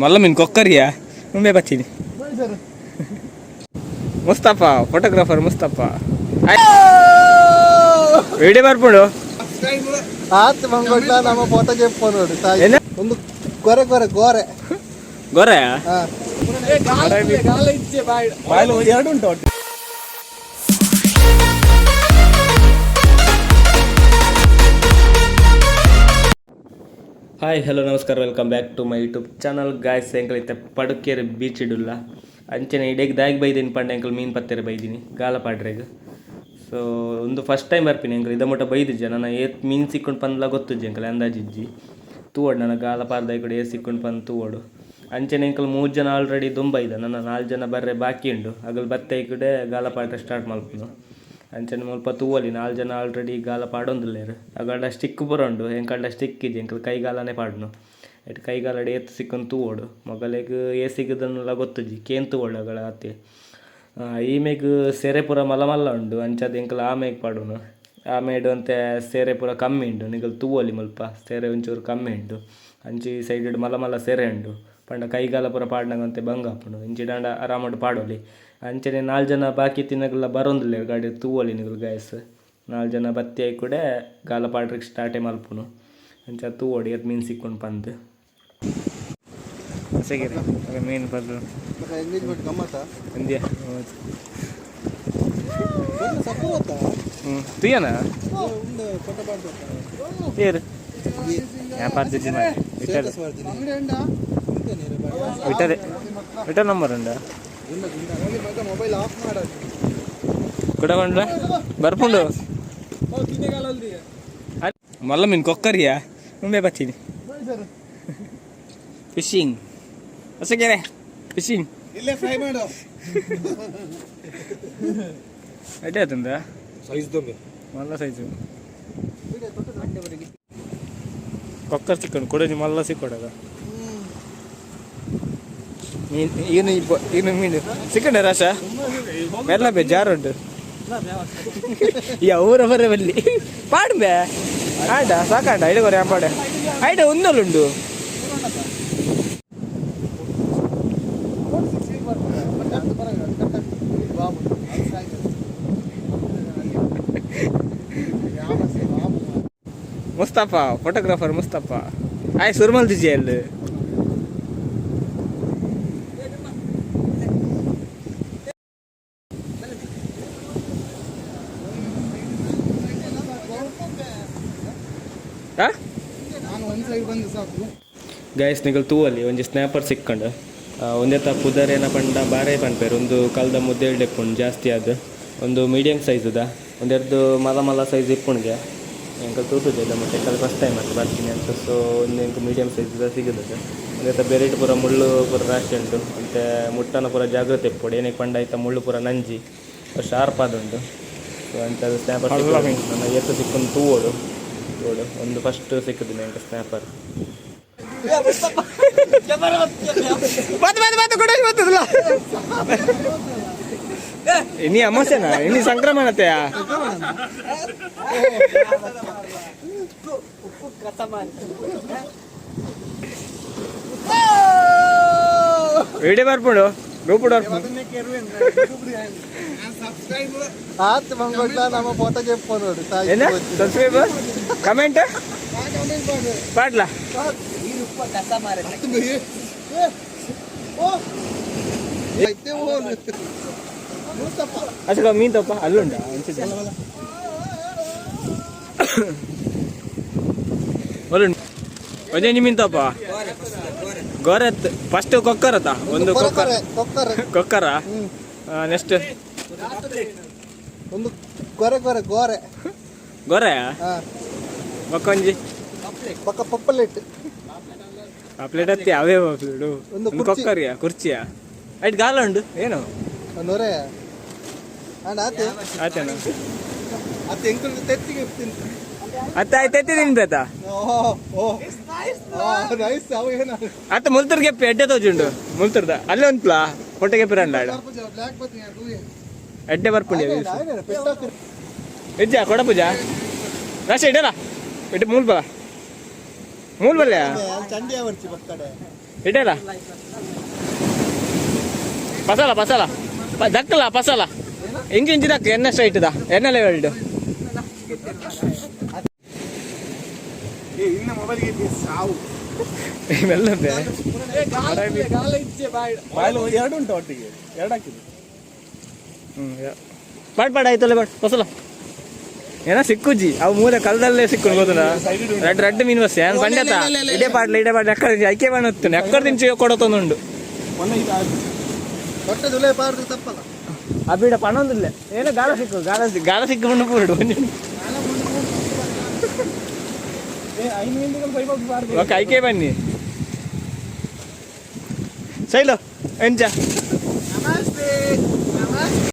మళ్ళీ నేను కొక్కరియా నువ్వే పచ్చింది ముస్తఫా ఫోటోగ్రాఫర్ ముస్తఫా వీడియో ಬರ್ಬಿಡು ಆತ್ ಮಂಗೊಡ್ಲ ನಮ್ಮ ಫೋಟೋ ಚೆಪ್ಪೋನೋಡು ಒಂದು ಗೊರೆ ಗೊರೆ ಗೊರೆ ಗೊರೆ ಬಾಯ್ಲು ಎರಡು ಉಂಟು. ಹಾಯ್ ಹಲೋ ನಮಸ್ಕಾರ welcome back to my YouTube channel guys ಎಂಕಲೈತೆ ಪಡುಕೆರೆ ಬೀಚ್ ಇಡುಲ್ಲ ಅಂಚನೆ ಇಡೇಗೆ ದಾಗಿ ಬೈದೀನಿ ಪಂಡ ಎಂಕಲ್ ಮೀನು ಪತ್ತೆರೆ ಬೈದೀನಿ ಗಾಲ ಪಾಡ್ರೆಗೆ. ಸೊ ಒಂದು ಫಸ್ಟ್ ಟೈಮ್ ಬರ್ತೀನಿ ಎಂಕಲ್ ಇದ ಮುಟ್ಟ ಬೈದಿಜ್ಜೆ ನನ್ನ ಏತ್ ಮೀನು ಸಿಕ್ಕೊಂಡು ಪಂದ್ಲ ಗೊತ್ತಿಜ್ಜೆ ಎಂಕಲ್ ಅಂದಾಜಿಜ್ಜಿ ತೂವಡು ನನ್ನ ಗಾಲ ಪಾರ್ದ ಕಡೆ ಏತ್ ಸಿಕ್ಕೊಂಡು ಪಂದು ತೂವಡು ಅಂಚನೆ ಎಂಕಲ್ 3 ಜನ ಆಲ್ರೆಡಿ ದುಂಬೈದ ನನ್ನ 4 ಜನ ಬರ್ರೆ ಬಾಕಿ ಉಂಡು ಅಗಲ್ ಬತ್ತೆ ಈ ಕಡೆ ಗಾಲ ಪಾಡ್ರೆ ಸ್ಟಾರ್ಟ್ ಮಲ್ಪನು ಅಂಚನೆ ಮುಲ್ಪ ತೂವಲಿ 4 ಜನ ಆಲ್ರೆಡಿ ಗಾಲ ಪಾಡೊಂದಿಲ್ಲೇರು ಅಗಲ್ಡ ಸ್ಟಿಕ್ ಬರೋಂಡು ಎಂಕಲ್ಡ ಸ್ಟಿಕ್ ಇದೆ ಎಂಕಲ್ ಕೈಗಾಲನೇ ಪಾಡ್ನು ಎಟ್ ಕೈಗಾಲಡೆ ಏತ್ ಸಿಕ್ಕೊಂಡು ತೂವೋಡು ಮೊಗಲಿಗೆ ಏ ಸಿಗದನ್ನೆಲ್ಲ ಗೊತ್ತಜ್ಜಿ ಕೇನ್ ತೂವೋಡು ಅಗಳ ಅತ್ತೆ ಈಮೆಗ್ ಸೆರೆ ಪೂರ ಮಲ್ಲ ಮಲ್ಲ ಉಂಡು ಅಂಚದ ಎಂಕಲ್ ಆಮೆಗೆ ಪಾಡುನು ಆಮೇಡು ಅಂತೆ ಸೆರೆ ಪೂರ ಕಮ್ಮಿ ಉಂಡು ನಿಗಲ್ ತೂವಲಿ ಮುಲ್ಪ ಸೆರೆ ಒಂಚೂರು ಕಮ್ಮಿ ಉಂಡು ಅಂಚಿ ಸೈಡ್ ಮಲ್ಲ ಮಲ್ಲ ಸೆರೆ ಉಂಡು ಪಂಡ ಕೈಗಾಲ ಪೂರ ಪಾಡ್ನಂಗಂತೆ ಬಂಗಾಪುಂಡು ಇಂಚಿ ದಾಂಡ ಆರಾಮಡು ಪಾಡೋಲಿ ಅಂಚನೆ 4 ಜನ ಬಾಕಿ ತಿನ್ನಗಲ್ಲ ಬರೋದಿಲ್ಲ ಗಾಡಿ ತೂವಲಿ ನಿಗಲ್ ಗಾಯಸ್ 4 ಜನ ಬತ್ತಿ ಆಗಿ ಕೂಡ ಗಾಲ ಪಾಡ್ರಿಗೆ ಸ್ಟಾರ್ಟೇ ಮಲ್ಪುನು ಅಂಚ ತೂವಡಿ ಅದು ಮೀನು ಸಿಕ್ಕೊಂಡು ಬಂದು ಸಿಗಿರಿ ಮೀನು ಬಂದು ತುಯ್ಯನ ಏರು ವ್ಯಾಪಾರ ವಿಟರ್ ನಂಬರ್ ಉಂಡ ಕುಡಕೊಂಡ್ರ ಬರ್ಪುಂಡು మళ్ళీ నేను కొక్కరియా నువ్వే పచ్చింది ఫిషింగ్ వసకేరే ఫిషింగ్ ಇಲ್ಲೇ ಫ್ರೈ ಮಾಡು ಅಡ್ಡೆ ಆತಂದ ಸೈಜ್ ದೊಂಬೆ ಮಲ್ಲ ಸೈಜು ಕೊಕ್ಕರ್ ಸಿಕ್ಕೊಂಡು ಕೊಡೋದು ಮಲ್ಲ ಸಿಕ್ಕೊಡದ ಏನು ಮೀನು ಸಿಕ್ಕಂಡೆ ರಾಶ ಎಲ್ಲ ಬೇಜಾರುಂಟು ಊರ ಬರ ಬಲ್ಲಿ ಪಾಡ್ಬೆ ಆಡ ಸಾಕಾಂಡ ಐಡಗೊರೆ ಪಾಡೆ ಐಡ ಒಂದೊಂದುಂಡು ಮುಸ್ತಫಾ ಫೋಟೋಗ್ರಾಫರ್ ಮುಸ್ತಫಾ ಆಯ್ ಸುರ್ಮಲ್ ದಿಜಿ ಅಲ್ಲಿ ಗೈಸ್ ನಿಗಲ್ ತೂವಲ್ಲಿ ಒಂಜಿ ಸ್ನ್ಯಾಪರ್ ಸಿಕ್ಕಂಡು ಒಂದೇ ಪುದರೇನ ಪಂಡ ಬಾರೇ ಪನ್ಪೇರು ಒಂದು ಕಲ್ದ ಮುದ್ದೆ ಇಪ್ಪುಂಡು ಜಾಸ್ತಿ ಅದು ಒಂದು ಮೀಡಿಯಮ್ ಸೈಜುದ ಒಂದೆರಡು ಮಲ ಮಲ ಸೈಜ್ ಇಪ್ಪುಣ್ಗೆ ಎಂಕಲ್ ತೂತುಜೆ ಇಲ್ಲ ಮತ್ತೆ ಕಲ್ ಫಸ್ಟ್ ಟೈಮ್ ಅಂತ ಬರ್ತೀನಿ ಅಂತ ಸೊ ಒಂದು ಎಂಕ ಮೀಡಿಯಮ್ ಸೈಜ್ ಸಿಗುತ್ತದೆ ಒಂದೇ ಬೆರೇಟ್ ಪೂರ ಮುಳ್ಳು ಪೂರ ರಾಶಿ ಉಂಟು ಮತ್ತು ಮುಟ್ಟನ ಪೂರ ಜಾಗ್ರತೆ ಇಪ್ಪುಡು ಏನಕ್ಕೆ ಪಂಡ ಆಯ್ತಾ ಮುಳ್ಳು ಪೂರ ನಂಜಿ ಶಾರ್ಪ್ ಆದುಂಟು ಸೊ ಅಂಥದ್ದು ಸ್ನ್ಯಾಪರ್ ನನ್ನ ಎತ್ತು ಸಿಕ್ಕೊಂಡು ತೂವೋಡು ಒಂದು ಫಸ್ಟ್ ಸಿಕ್ಕಿದ್ದೀನಿ ಎಂಕ ಸ್ನ್ಯಾಪರ್ ಇನಿ ಅಮಾಸೆನಾ ಇನಿ ಸಂಕ್ರಮಣತೆಯ ವಿಡಿಯೋ ಬರ್ಪುಡು ರೂಪುಡು ಆತ್ ಮಂಗೊಡ್ಲ ನಮ್ಮ ಫೋಟೋ ಚೆಪ್ಪೋನೋಡು ಸಬ್ಸ್ಕ್ರೈಬರ್ ಕಮೆಂಟ್ ಪಾಡ್ಲ ಅಷ್ಟೇ ಮೀನ್ ತಪ್ಪ ಅಲ್ಲುಂಡ ಒಂದೇ ಮೀನ್ ತಪ್ಪ ಗೊರೆ ಫಸ್ಟ್ ಕೊಕ್ಕರತ ಒಂದು ಕೊಕ್ಕರ ನೆಕ್ಸ್ಟ್ ಒಂದು ಗೊರೆ ಗೊರೆ ಗೊರೆ ಗೊರೆ ಮಕ್ಕೊಂಜಿ ಪಕ್ಕ ಪಪ್ಪಲೆಟ್ ಆ ಪ್ಲೇಟ್ ಹತ್ತಿ ಅವೇ ಪ್ಲೇಟು ಒಂದು ಕೊಕ್ಕರಿಯಾ ಕುರ್ಚಿಯಾ ಐಟ್ ಗಾಲ ಉಂಡು ಏನು ನೂರೇ ಆತೇನ ಅತ್ತೆ ಎಂಕಲ್ ತೆತ್ತಿಗೆ ಅತ್ತ ಆಯ್ತು ಎತ್ತಿ ತಿನ್ಬೇತಾ ಅತ್ತ ಮುಲ್ತರ್ಗೆ ಎಡ್ಡೆ ತೋಜುಂಡು ಮುಲ್ತರ್ದ ಅಲ್ಲೇ ಒಂದು ಪ್ಲಾ ಹೊಟ್ಟೆಗೆ ಪಿರಂಡ ಎಡ್ಡೆ ಬರ್ಪುಂಡಿ ಹೆಜ್ಜಾ ಕೊಡ ಪೂಜಾ ರಾಶ ಇಡಲ್ಲ ಇಟ್ಟು ಮೂಲ್ ಬಲ್ಲ ಚಂಡಿಯ ಬರ್ಚಿ ಬಕ್ಕಡೆ ಇಡಲ್ಲ ಪಸಲ ಪಸಲ ದಕ್ಕಲ್ಲ ಪಸಲ ಇಂಚು ಇಂಚು ದಕ್ಕ ಎಣ್ಣೆ ಸ್ಟ್ರೈಟ್ದ ಎಣ್ಣೆ ಲೆವೆಲ್ ಇವೆಲ್ಲ ಎರಡು ಉಂಟು ಒಟ್ಟಿಗೆ ಎರಡು ಹಾಕಿದ್ದು ಪಾಡ್ ಆಯ್ತಲ್ಲ ಬಾಡ್ ಪಸಲ ಏನೋ ಸಿಕ್ಕುಜ್ಜಿ ಅವು ಮೂಲೆ ಕಲ್ದಲ್ಲೇ ಸಿಕ್ಕು ಗೊತ್ತಲ್ಲ ರೆಡ್ ಮೀನು ಬಸ್ ಏನು ಪಂಡ್ಯತ ಇಡೇ ಪಾಡ್ಲ ಎಕ್ಕಡ ಐಕೆ ಬಾಣ ಹೊತ್ತು ಎಕ್ಕಡ ತಿಂಚು ಕೊಡತೊಂದುಂಡು ಹೊಟ್ಟೆ ಪಾಡ್ದು ತಪ್ಪಲ್ಲ ಆ ಬೀಡ ಪಣೊಂದಿಲ್ಲ ಏನೋ ಗಾಳ ಸಿಕ್ಕು ಬಂದು ಪೂರ್ಡು ಓಕೆ ಐಕೆ ಬನ್ನಿ ಸೈಲು ಎಂಚ